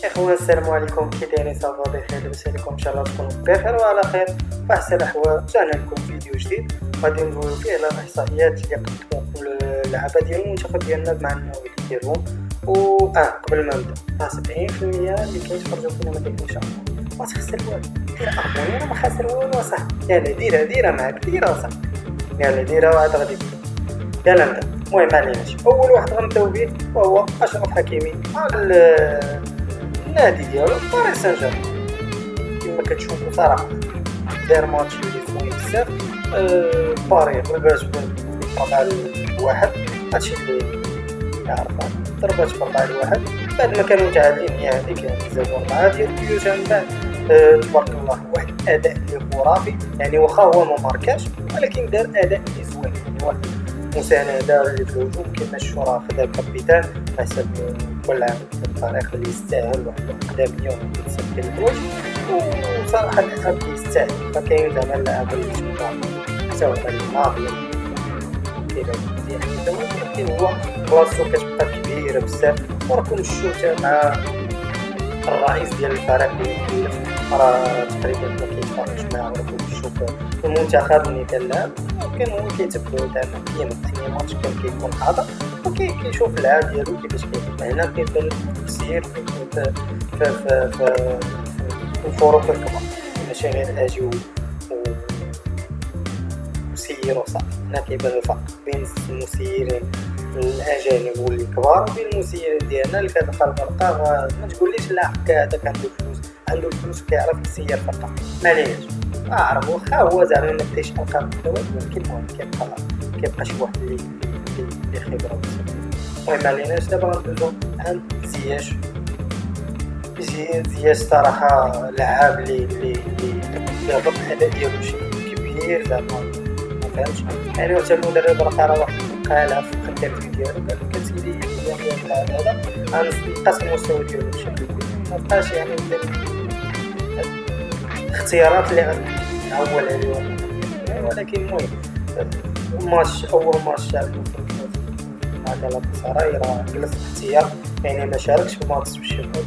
اخوان السلام عليكم، كي دايرين؟ صافا بخير؟ لاباس عليكم؟ ان شاء الله تكونوا بخير وعلى خير في احسن الاحوال. رجعنا لكم فيديو جديد غادي ندويو فيه على الاحصائيات اللي كتطبق اللعابه ديال المنتخب ديالنا مع النوادي ديالهم. قبل ما نبدا 70% اللي كيتفرجوا فينا ما كيكونش ما تخسر والو. دير ابوني، انا ما خاسر والو صاحبي. يلا ديرها معاك، ديرها صاحبي، يلا ديرها وعاد غادي يلا نبدا. المهم معليناش، اول واحد غنبداو به وهو اشرف حكيمي النادي ديالو باريس سان جيرمان. كما كتشوفوا صراحه دار ماتش اللي زوين بزاف. باريس لعبات ب4-1، هادشي اللي كنعرف. ضربات ب4-1 بعد ما كانوا متعادلين، يعني كان زادوا 4 ديال البيوت من بعد. تبارك الله، واحد الاداء اللي خرافي، يعني واخا هو ما ماركاش ولكن دار اداء اللي زوين، يعني واحد مساندة اللي في الهجوم كما الشورى خدا الكابيتان حسب كل عام الفريق اللي يستاهل واحد الأقدمية ويتسجل الفلوس. وصراحة اللاعب يستاهل، فكاين زعما اللاعب اللي تبقى سواء الماضي كيلو مزيان جدا، ولكن هو بلاصتو كتبقى كبيرة بزاف. وراكم شفتوا مع الرئيس ديال الفريق اللي مكلف راه تقريبا ما كيتفرجش معاه، وراكم تشوف المنتخب ملي كنلعب كان هو كيتبعو دائما اي ماتش كان كيكون حاضر وكيشوف اللعب ديالو كيفاش كيبان. هنا كيبان التسيير في الفروق الكبار، ماشي غير اجي وسير وصافي. هنا كيبان الفرق بين المسيرين الاجانب واللي كبار وبين المسيرين ديالنا اللي كتلقى الفرقه. ما تقوليش لا هذاك عنده الفلوس كيعرف يسير فرقه، معليش عرف واخا هو زعما ما دايرش ارقام الدوله، ولكن المهم كيبقى شي واحد اللي خبره بزاف. المهم معليناش، دابا غندوزو عند زياش صراحه لعاب اللي هبط الاداء ديالو شي كبير زعما ما فهمتش. يعني حتى المدرب راه واحد قالها في الانترفيو ديالو، قال لك سيدي هذا غنقص المستوى ديالو بشكل كبير، ما بقاش يعني اختيارات اللي غنعول عليهم. ولكن المهم اول ماتش لعبو مع غالاتاسراي راه جلس اختيار، يعني ما شاركش في الماتش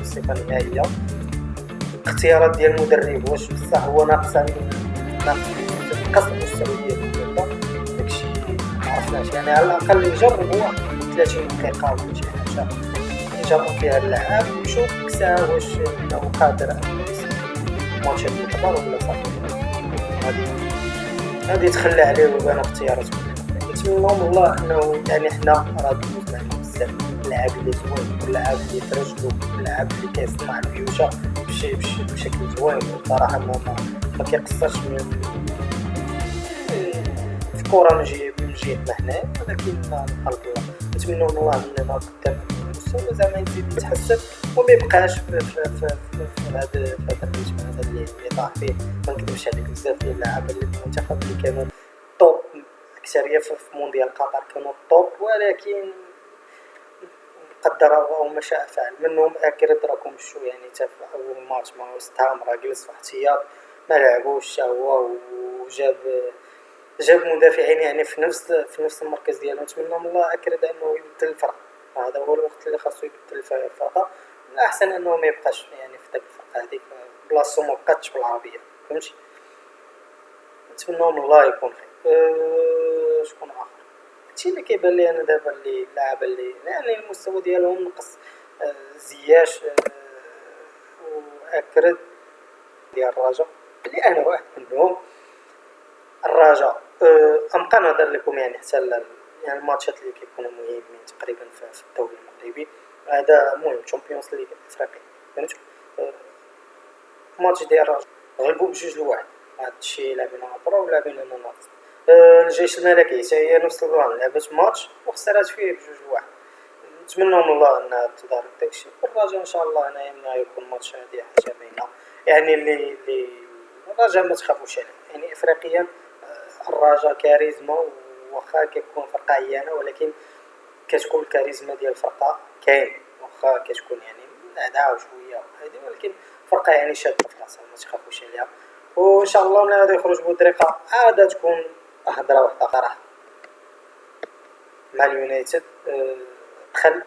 بصفه نهائيه. الاختيارات ديال المدرب واش بصح هو ناقص المستوى ديالو ولا داكشي ما عرفناش. يعني على الاقل يجربوا 30 دقيقه ولا شي حاجه يجرب فيها اللعاب ويشوف كسا واش انه قادر ماتشات الكبار ولا صافي. هادي تخلى عليه وبانوا اختياراتهم. نتمنى الله انه يعني حنا راه دوز معنا بزاف اللاعب اللي زوين، واللاعب اللي فرجلو، واللاعب اللي كيصنع البيوجا بشكل زوين صراحه. ما كيقصرش من الكره من جهتنا حنا، ولكن خلق الله نتمنى الله اننا قدام المستوى زعما يزيد يتحسن وما يبقاش في هذا الريتم هذا اللي طاح فيه. ما نكذبش عليك، بزاف ديال اللاعبين اللي في المنتخب اللي كانوا طوب اكثريه في مونديال قطر كانوا طوب، ولكن قدر الله ما شاء فعل. منهم اكيد راكم شو يعني حتى في اول ماتش مع وست هام راه جلس في احتياط ما لعبوش هو، وجاب مدافعين يعني في نفس المركز ديالو. نتمنى من الله اكيد انه يبدل الفرق، هذا هو الوقت اللي خاصو يبدل فيه الفرقه. الاحسن انه ما يبقاش يعني في داك الفرقه هذيك بلاصتو ما بقاتش بالعربيه، فهمتي. نتمنى من الله يكون خير. شكون اخر هادشي اللي كيبان لي انا دابا اللي اللاعب اللي يعني المستوى ديالهم نقص. زياش واكرد ديال الرجاء اللي انا واحد منهم. الرجاء امكان نهضر لكم يعني حتى يعني الماتشات اللي كيكونوا مهمين تقريبا في الدوري المغربي. هذا المهم تشامبيونز ليغ افريقيا، فهمتوا. ماتش ديال الرجاء غلبوا ب2-1، هذا الشيء لاعبين برا ولاعبين لنا ناقص. الجيش الملكي حتى هي نفس البلان، لعبت ماتش وخسرات فيه ب2-1. نتمنى من الله انها تدارك داكشي. الرجاء ان شاء الله هنايا ما يكون ماتش هذه حاجه باينه، يعني اللي الرجاء ما تخافوش عليه. يعني افريقيا الرجاء كاريزما، واخا كيكون فرقه عيانه ولكن كتكون الكاريزما ديال الفرقه كاين، واخا كتكون يعني عداو شويه هذه، ولكن فرقه يعني شاده في راسها ما تخافوش عليها. وان شاء الله ملي غادي يخرج بودريقه عاد تكون هضره واحده صراحه مع اليونايتد. دخل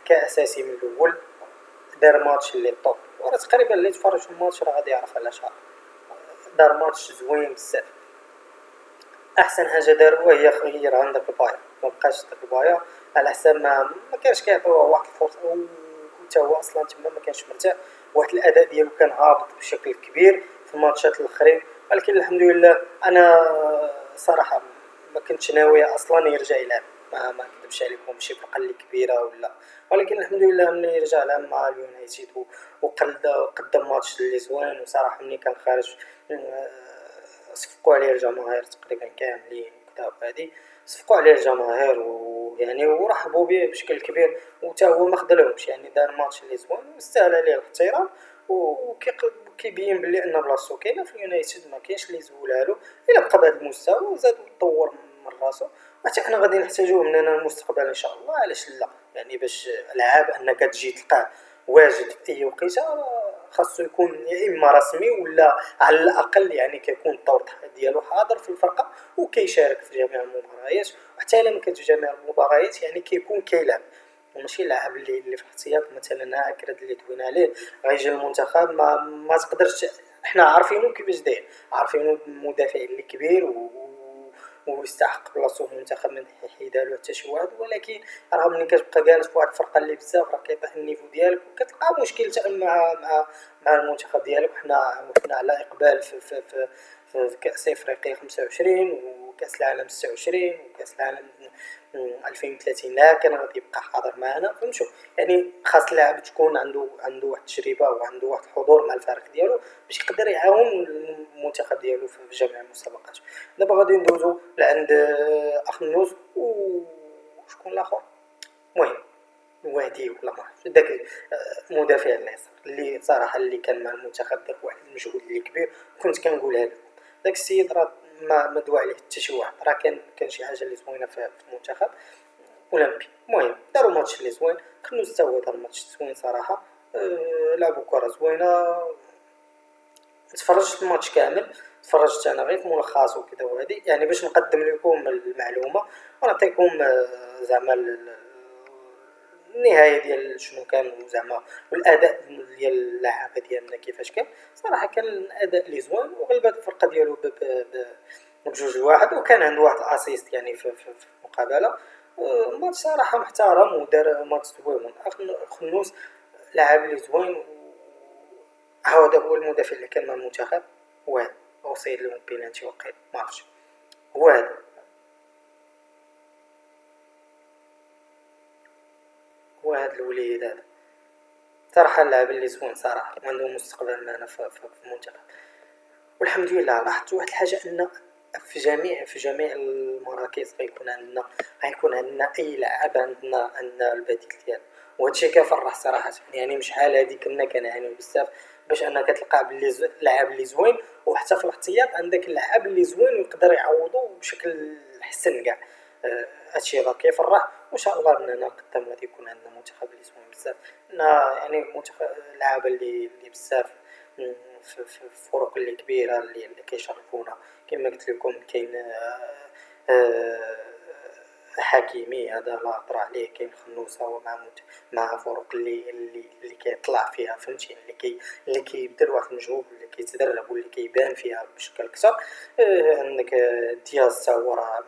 كاساسي من الاول، دار ماتش اللي طوب، وراه تقريبا اللي تفرج في الماتش راه غادي يعرف علاش. دار ماتش زوين بزاف. احسن حاجه داروا هي خير عندك البايا، ما بقاش داك البايا على حساب ما كانش كيعطيوه واحد الفرصه، وحتى هو اصلا تما ما كانش مرتاح. واحد الاداء ديالو كان هابط بشكل كبير في الماتشات الاخرين، ولكن الحمد لله انا صراحه ما كنتش ناوي اصلا يرجع يلعب. ما نكذبش عليكم شي فرقه اللي كبيره ولا، ولكن الحمد لله ملي رجع لعب مع اليونايتد وقدم ماتش اللي زوين. وصراحه ملي كان خارج صفقوا عليه الجماهير تقريبا كاملين وكذا، وهادي صفقوا عليه الجماهير ويعني ورحبوا به بشكل كبير، وتا هو ما خذلهمش يعني دار ماتش اللي زوين واستاهل عليه الاحترام. وكيبين بلي ان بلاصتو كاينه في اليونايتد، ما كاينش اللي يزولها له الا بقى بهذا المستوى وزاد وطور من راسو. حتى حنا غادي نحتاجوه مننا المستقبل ان شاء الله، علاش لا يعني باش لعاب انك تجي تلقاه واجد في اي وقيته، خاصو يكون يا اما رسمي ولا على الاقل يعني كيكون الدور ديالو حاضر في الفرقه وكيشارك في جميع المباريات. وحتى الا ما كانش في جميع المباريات يعني كيكون كيلعب، ماشي لاعب اللي في الاحتياط مثلا هكذا اللي دوينا عليه غيجي المنتخب ما تقدرش. حنا عارفينو كيفاش داير، عارفينو مدافع اللي كبير ويستحق بلاصتو في المنتخب، ما نحيدها له حتى شي واحد. ولكن راه ملي كتبقى جالس في واحد الفرقه اللي بزاف راه كيطيح النيفو ديالك وكتلقى مشكل حتى مع المنتخب ديالك. وحنا على اقبال في كاس افريقيا 25 وكاس العالم 26 وكاس العالم 2030 لا كان غادي يبقى حاضر معنا. فهمتوا يعني خاص اللاعب تكون عنده واحد التجربه وعنده واحد الحضور مع الفريق ديالو باش يقدر يعاون المنتخب ديالو في جميع المسابقات. دابا غادي ندوزو لعند اخنوس وشكون الاخر المهم وادي ولا ما عرفتش داك مدافع اليسار اللي صراحه اللي كان مع المنتخب داك واحد المجهود اللي كبير. كنت كنقولها لكم داك السيد راه ما دوا عليه حتى شي واحد، راه كان شي حاجه اللي زوينه في المنتخب اولمبي. المهم داروا ماتش اللي زوين، خنوس حتى هو دار ماتش زوين صراحه. لعبوا كره زوينه. تفرجت الماتش كامل، تفرجت انا غير في ملخص وكذا وهذه يعني باش نقدم لكم المعلومه ونعطيكم زعما النهايه ديال شنو كان زعما والاداء ديال اللعابه ديالنا كيفاش كان. صراحه كان الاداء اللي زوين وغلبت الفرقه ديالو بجوج لواحد، وكان عنده واحد الاسيست يعني في المقابله. ماتش صراحه محترم ودار ماتش زوين. خنوس لاعب اللي زوين، هذا هو المدافع اللي كان مع المنتخب وهذا هو صيد له بينالتي وقيل ما عرفتش هو هذا الوليد هذا. صراحه اللاعب اللي زوين صراحه عنده مستقبل معنا في المنتخب. والحمد لله لاحظت واحد الحاجه ان في جميع المراكز غيكون عندنا اي لاعب عندنا البديل ديالو، وهادشي كيفرح صراحه. يعني مش حال هذه كنا كنعانيو بزاف باش انك تلقى باللي لاعب اللي زوين وحتى في الاحتياط عندك اللاعب اللي زوين ويقدر يعوضو بشكل حسن كاع. هادشي راه كيفرح، وان شاء الله اننا قدام غادي يكون عندنا منتخب اللي زوين بزاف. يعني منتخب لاعب اللي بزاف في الفرق اللي كبيره اللي كيشرفونا كما قلت لكم. كاين حكيمي هذا لا طرا عليه، كاين خنوسه مع فرق اللي كيطلع فيها فهمتي، اللي كيبذل واحد المجهود اللي كيتدرب واللي كيبان فيها بشكل اكثر. عندك دياز تا هو راه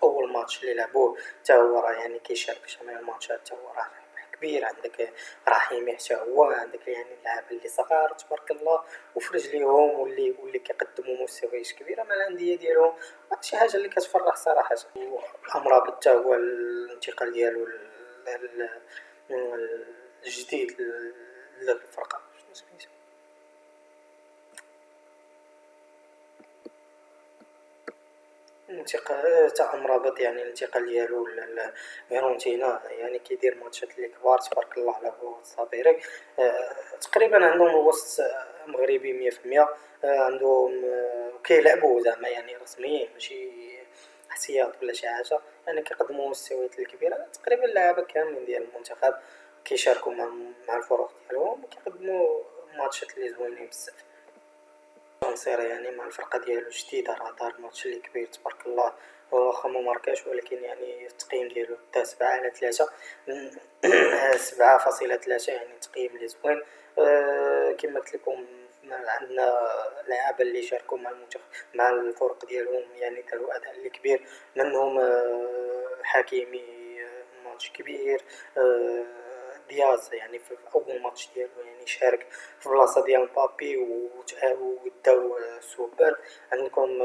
اول ماتش اللي لعبوه تا هو راه يعني كيشارك في جميع الماتشات تا هو راه كبير. عندك رحيمي حتى هو، عندك يعني اللعابه اللي صغار تبارك الله وفي رجليهم واللي كيقدموا مستويات كبيره مع الانديه ديالهم. شي حاجه اللي كتفرح صراحه. امرابط حتى هو الانتقال ديالو الجديد للفرقه شنو سميتو الانتقال تاع امرابط، يعني الانتقال ديالو لفيرونتينا يعني كيدير ماتشات اللي كبار تبارك الله على هو الصابيري. تقريبا عندهم الوسط مغربي 100%. عندهم كيلعبوا زعما يعني رسميين ماشي احتياط ولا شي حاجه، يعني كيقدموا مستويات الكبيره. تقريبا اللعابه كاملين ديال المنتخب كيشاركوا مع الفرق ديالهم وكيقدموا ماتشات اللي زوينين بزاف. نصير يعني مع الفرقه ديالو جديده راه دار ماتش اللي كبير تبارك الله واخا ما ماركاش، ولكن يعني التقييم ديالو دا 7/3. 7.3 يعني تقييم اللي زوين. كما قلت لكم عندنا لعابة اللي شاركوا مع المنتخب مع الفرق ديالهم، يعني داروا اداء اللي كبير، منهم حكيمي، ماتش كبير. دياز يعني في اول ماتش ديالو يعني شارك في بلاصه ديال مبابي وداو سوبر. عندكم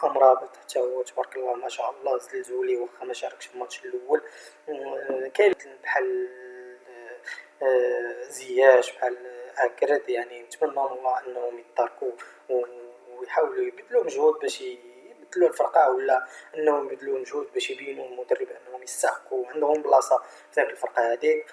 امرابط حتى هو تبارك الله ما شاء الله زلزولي واخا ما شاركش في الماتش الاول. كاين بحال زياش، بحال اكرد، يعني نتمنى من الله انهم يتداركوا ويحاولوا يبذلوا مجهود باش يبدلوا الفرقه، ولا انهم يبذلوا مجهود باش يبينوا للمدرب انهم يستحقوا عندهم بلاصه في ذاك الفرقه هذيك.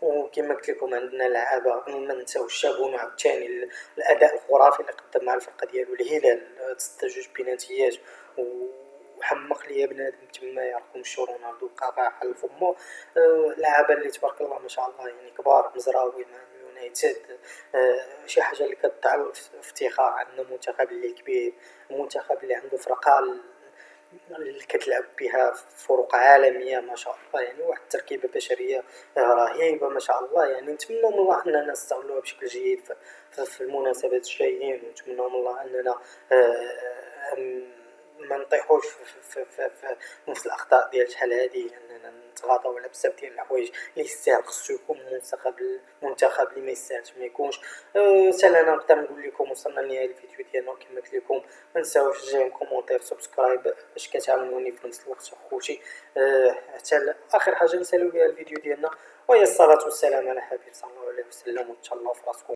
وكما قلت لكم عندنا لعابه ما نساوش الشابون عاوتاني الاداء الخرافي اللي قدم مع الفرقه ديالو الهلال، 6 بيناتيات وحمق ليا بنادم تما يرقم شو رونالدو بقى حل فمو. لعابه اللي تبارك الله ما شاء الله يعني كبار، مزراوي مع اليونايتد. شي حاجه اللي كتعطي افتخار. عندنا منتخب اللي كبير، منتخب اللي عنده فرقه اللي كتلعب بها فرق عالميه ما شاء الله، يعني واحد التركيبه بشريه رهيبه ما شاء الله. يعني نتمنى من الله اننا نستغلوها بشكل جيد في المناسبات الجايين، ونتمنى من الله اننا ما نطيحوش في نفس الاخطاء ديال شحال هادي، اننا نتغاضاو على بزاف ديال الحوايج اللي يستاهل. خصو يكون المنتخب اللي ما يستاهلش ما يكونش. حتى انا نقدر نقول لكم وصلنا لنهايه الفيديو ديالنا. كما قلت لكم ما نساوش تجيهم كومونتير سبسكرايب باش كتعاونوني في نفس الوقت اخوتي. حتى اخر حاجه نسالو بها الفيديو ديالنا، وهي الصلاه والسلام على حبيب صلى الله عليه وسلم، وتهلاو في راسكم.